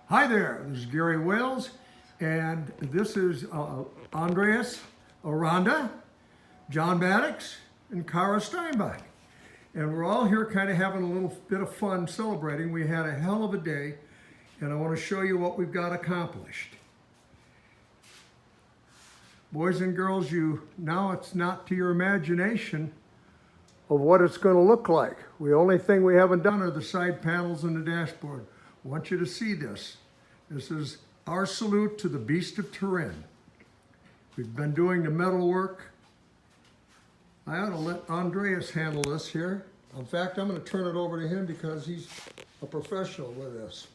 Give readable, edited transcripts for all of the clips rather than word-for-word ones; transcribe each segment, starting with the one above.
Hi there, this is Gary Wales, and this is Andreas Aranda, John Maddox, and Kara Steinbach. And we're all here kind of having a little bit of fun celebrating. We had a hell of a day, and I want to show you what we've got accomplished. Boys and girls, now it's not to your imagination of what it's going to look like. The only thing we haven't done are the side panels and the dashboard. I want you to see this. This is our salute to the Beast of Turin. We've been doing the metal work. I ought to let Andreas handle this here. In fact, I'm going to turn it over to him because he's a professional with this.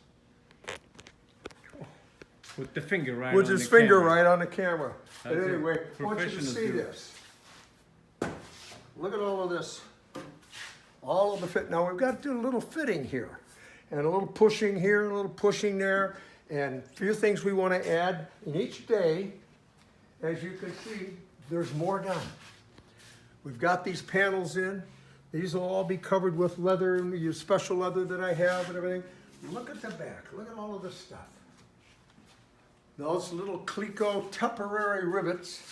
With the finger right With on his the finger camera. right on the camera. But That's anyway, I what want you to professionals see do. this. Look at all of this. All of the fit. Now we've got to do a little fitting here. And a little pushing here, a little pushing there. And a few things we want to add. And each day, as you can see, there's more done. We've got these panels in. These will all be covered with leather, and the special leather that I have and everything. Look at the back. Look at all of this stuff. Those little Clico temporary rivets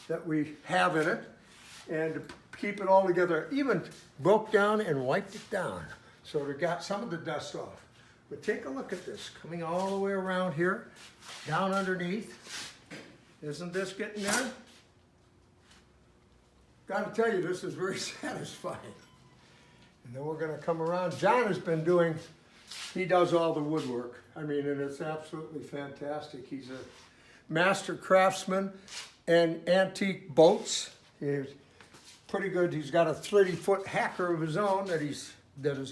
that we have in it, and to keep it all together, even broke down and wiped it down. So we got some of the dust off. But take a look at this, coming all the way around here, down underneath. Isn't this getting there? Got to tell you, this is very satisfying. And then we're going to come around. John has been doing, he does all the woodwork. I mean, and it's absolutely fantastic. He's a master craftsman and antique boats. He's pretty good. He's got a 30-foot hacker of his own that is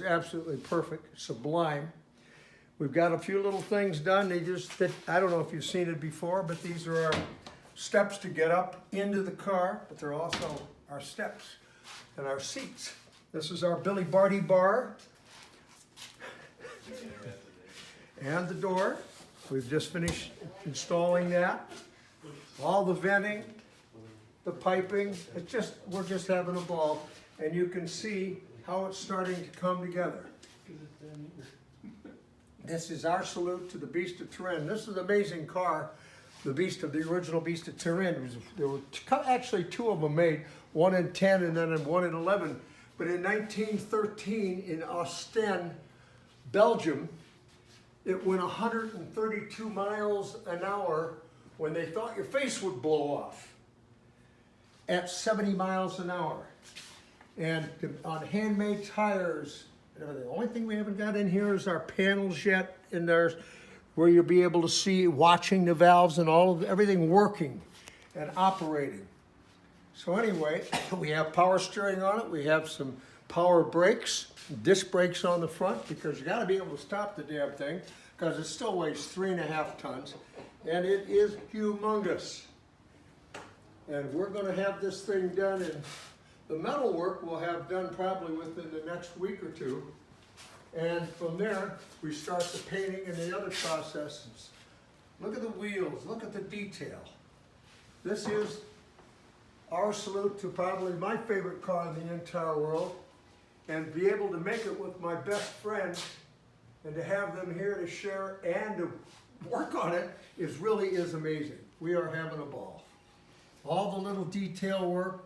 absolutely perfect, sublime. We've got a few little things done. I don't know if you've seen it before, but these are our steps to get up into the car, but they're also our steps and our seats. This is our Billy Barty bar. And the door. We've just finished installing that. All the venting, the piping, we're just having a ball. And you can see how it's starting to come together. This is our salute to the Beast of Turin. This is an amazing car, the original Beast of Turin. There were actually two of them made, one in 10 and then one in 11. But in 1913 in Ostend, Belgium, it went 132 miles an hour when they thought your face would blow off at 70 miles an hour. And on handmade tires and everything. The only thing we haven't got in here is our panels yet in there where you'll be able to see watching the valves and everything working and operating. So anyway, we have power steering on it. We have some power brakes, disc brakes on the front because you got to be able to stop the damn thing because it still weighs 3.5 tons and it is humongous. And we're going to have this thing done, and the metal work we'll have done probably within the next week or two. And from there, we start the painting and the other processes. Look at the wheels, look at the detail. This is our salute to probably my favorite car in the entire world, and be able to make it with my best friends and to have them here to share and to work on it really is amazing. We are having a ball. All the little detail work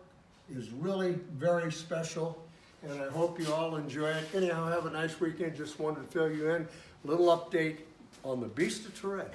is really very special, and I hope you all enjoy it. Anyhow, have a nice weekend. Just wanted to fill you in. A little update on the Beast of Turin.